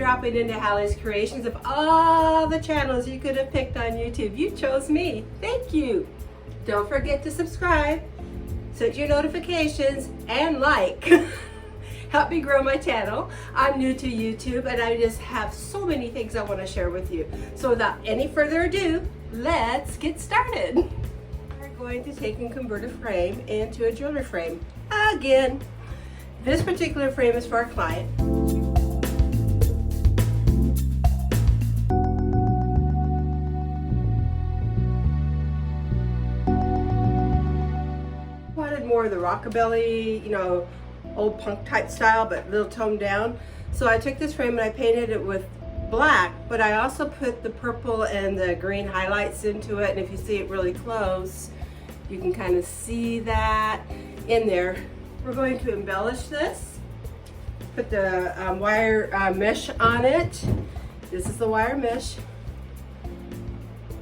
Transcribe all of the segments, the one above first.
dropping into Hallie's Creations. Of all the channels you could have picked on YouTube, you chose me. Thank you. Don't forget to subscribe, set your notifications, and like. Help me grow my channel. I'm new to YouTube and I just have so many things I want to share with you. So without any further ado, let's get started. We're going to take and convert a frame into a jewelry frame. Again, this particular frame is for our client. Wanted more of the rockabilly, you know, old punk type style, but a little toned down. So I took this frame and I painted it with black, but I also put the purple and the green highlights into it. And if you see it really close, you can kind of see that in there. We're going to embellish this. Put the wire mesh on it. This is the wire mesh.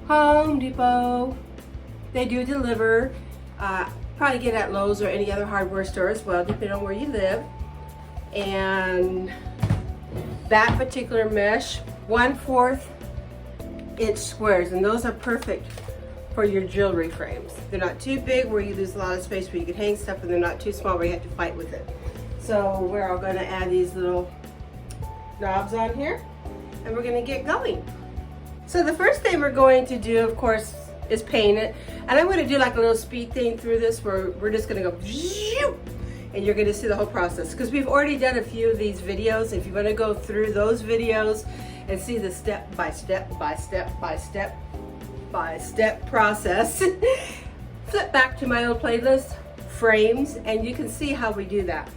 Home Depot. They do deliver. Probably get at Lowe's or any other hardware store as well, depending on where you live. And that particular mesh, 1/4 inch squares, and those are perfect for your jewelry frames. They're not too big where you lose a lot of space where you can hang stuff, and they're not too small where you have to fight with it. So we're all going to add these little knobs on here, and we're going to get going. So the first thing we're going to do, of course, is paint it. And I'm going to do like a little speed thing through this where we're just going to go and you're going to see the whole process, because we've already done a few of these videos. If you want to go through those videos and see the step by step process, flip back to my old playlist, frames, and you can see how we do that.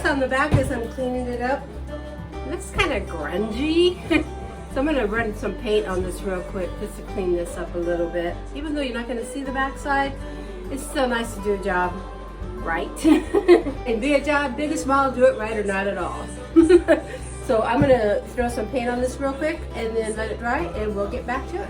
on the back as I'm cleaning it up, it looks kind of grungy. So I'm going to run some paint on this real quick just to clean this up a little bit. Even though you're not going to see the back side, it's still nice to do a job right. And be a job big or small, do it right or not at all. So I'm going to throw some paint on this real quick and then let it dry and we'll get back to it.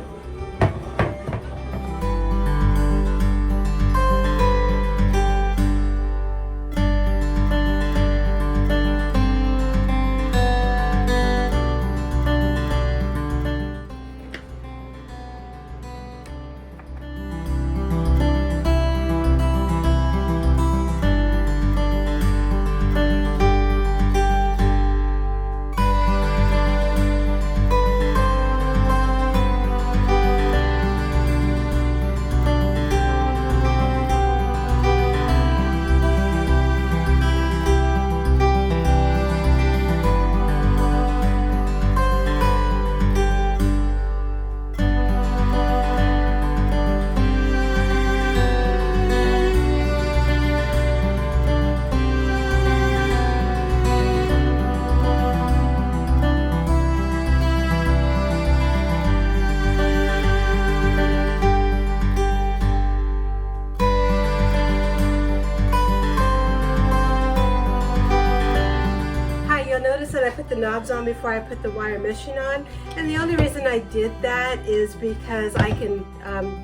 Notice that I put the knobs on before I put the wire meshing on, and the only reason I did that is because I can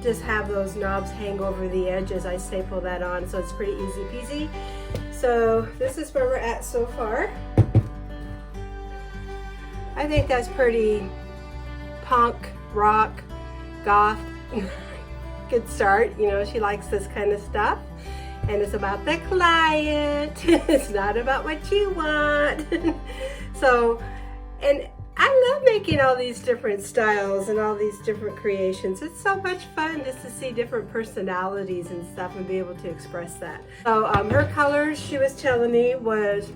just have those knobs hang over the edge as I staple that on, so it's pretty easy peasy. So this is where we're at so far. I think that's pretty punk, rock, goth. Good start. You know, she likes this kind of stuff. And it's about the client. It's not about what you want. So, and I love making all these different styles and all these different creations. It's so much fun just to see different personalities and stuff and be able to express that. So her colors, she was telling me, was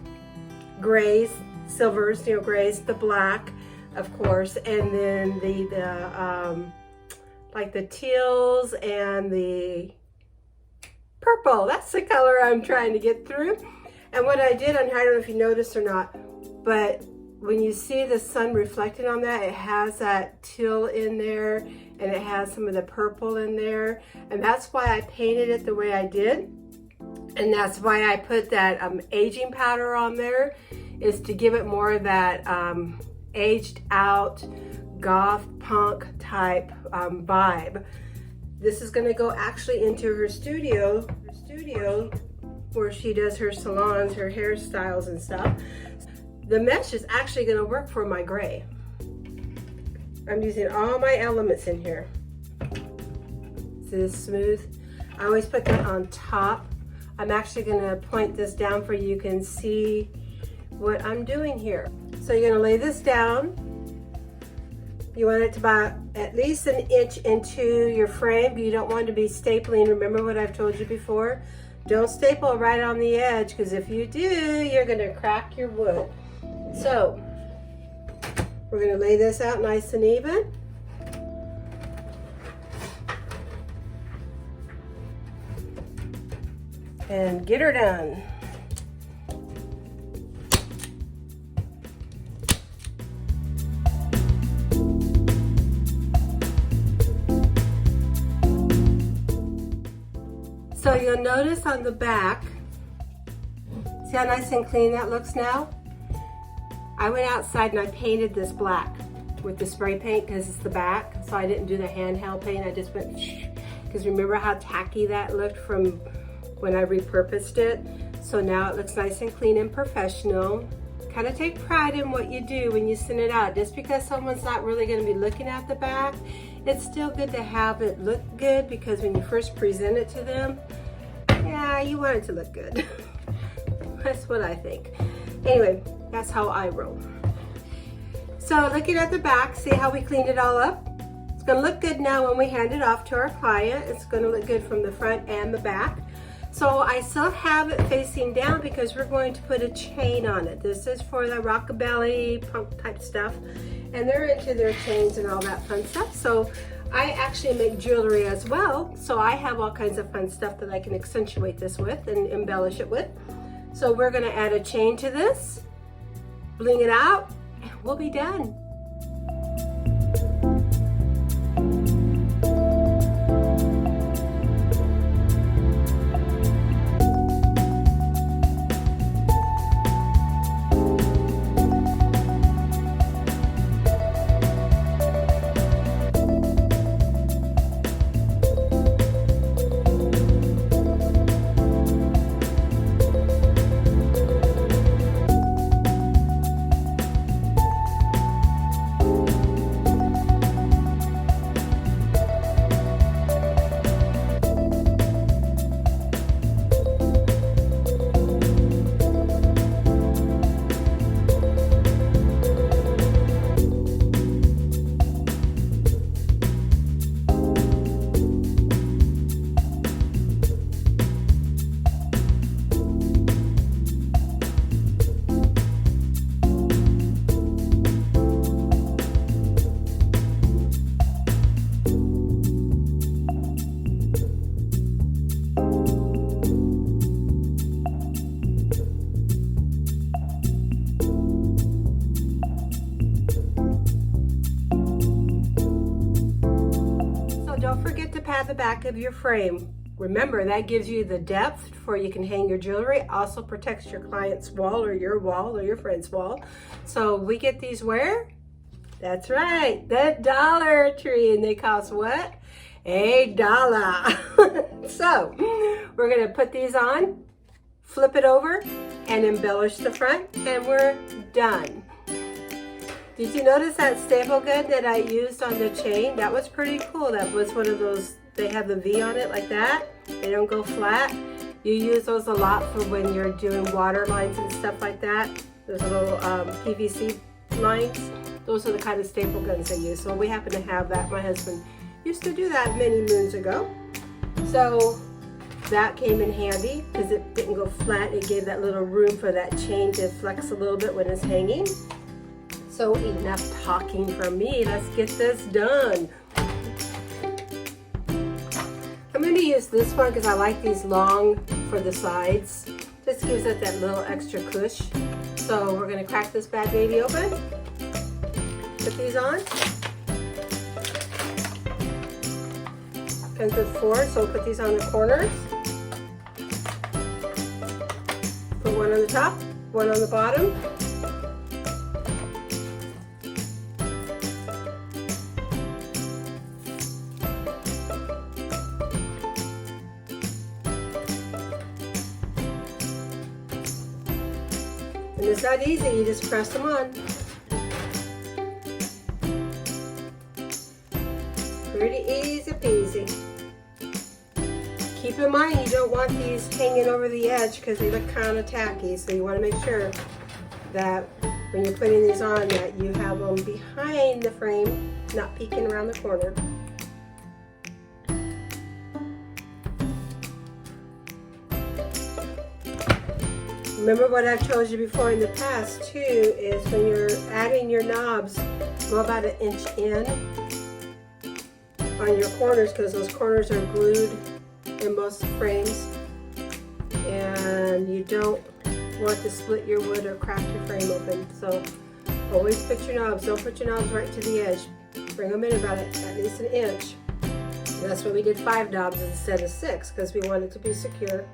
grays, silvers, you know, grays, the black, of course, and then like the teals and the purple. That's the color I'm trying to get through. And what I did on here, I don't know if you noticed or not, but when you see the sun reflected on that, it has that teal in there and it has some of the purple in there. And that's why I painted it the way I did. And that's why I put that aging powder on there, is to give it more of that aged out goth punk type vibe. This is going to go actually into her studio where she does her salons, her hairstyles and stuff. The mesh is actually going to work for my gray. I'm using all my elements in here. See this smooth? I always put that on top. I'm actually going to point this down for you can see what I'm doing here. So you're going to lay this down. You want it to about at least an inch into your frame. You don't want to be stapling. Remember what I've told you before? Don't staple right on the edge, because if you do, you're going to crack your wood. So we're going to lay this out nice and even. And get her done. So you'll notice on the back, see how nice and clean that looks now? I went outside and I painted this black with the spray paint because it's the back. So I didn't do the handheld paint. I just went, because remember how tacky that looked from when I repurposed it? So now it looks nice and clean and professional. Kind of take pride in what you do when you send it out. Just because someone's not really going to be looking at the back, it's still good to have it look good, because when you first present it to them, yeah, you want it to look good. That's what I think. Anyway, that's how I roll. So looking at the back, see how we cleaned it all up? It's going to look good now when we hand it off to our client. It's going to look good from the front and the back. So I still have it facing down because we're going to put a chain on it. This is for the rockabilly punk type stuff, and they're into their chains and all that fun stuff. So I actually make jewelry as well, so I have all kinds of fun stuff that I can accentuate this with and embellish it with. So we're gonna add a chain to this, bling it out, and we'll be done. Don't forget to pad the back of your frame. Remember, that gives you the depth for you can hang your jewelry. Also protects your client's wall or your friend's wall. So we get these where? That's right, the Dollar Tree, and they cost what? $1. So we're gonna put these on, flip it over, and embellish the front, and we're done. Did you notice that staple gun that I used on the chain? That was pretty cool. That was one of those, they have the V on it like that. They don't go flat. You use those a lot for when you're doing water lines and stuff like that. Those little PVC lines. Those are the kind of staple guns I use. So we happen to have that. My husband used to do that many moons ago. So that came in handy because it didn't go flat. It gave that little room for that chain to flex a little bit when it's hanging. So enough talking from me, let's get this done. I'm going to use this one because I like these long for the sides. Just gives it that little extra push. So we're going to crack this bad baby open. Put these on. Comes with 4, so we'll put these on the corners. Put one on the top, one on the bottom. And it's not easy, you just press them on. Pretty easy peasy. Keep in mind you don't want these hanging over the edge because they look kind of tacky, so you want to make sure that when you're putting these on that you have them behind the frame, not peeking around the corner. Remember what I've told you before in the past too, is when you're adding your knobs, go about 1 inch in on your corners because those corners are glued in most frames, and you don't want to split your wood or crack your frame open. So always put your knobs, don't put your knobs right to the edge. Bring them in about at least 1 inch. And that's why we did 5 knobs instead of 6, because we wanted to be secure.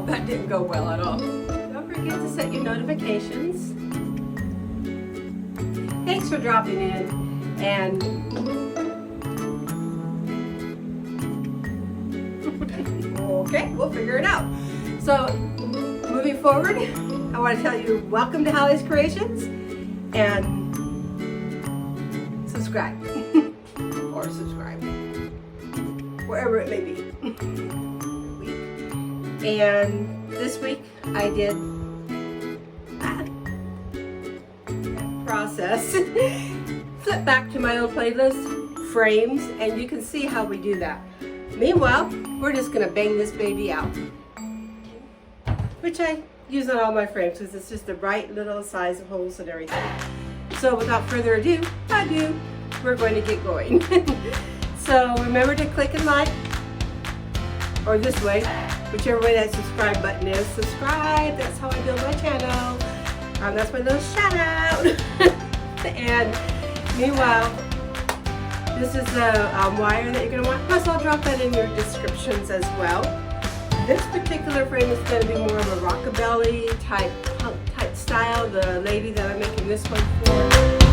hope that didn't go well at all. Don't forget to set your notifications. Thanks for dropping in, and Okay, we'll figure it out. so moving forward, I want to tell you welcome to Hallie's Creations, and subscribe Or subscribe. wherever it may be. And this week I did that process. Flip back to my old playlist, frames, and you can see how we do that. Meanwhile, we're just gonna bang this baby out, which I use on all my frames because it's just the right little size of holes and everything. So without further ado, we're going to get going. So remember to click and like, or this way, whichever way that subscribe button is. Subscribe, that's how I build my channel. That's my little shout out. And meanwhile, this is the wire that you're going to want. Plus I'll drop that in your descriptions as well. This particular frame is going to be more of a rockabilly type punk type style. The lady that I'm making this one for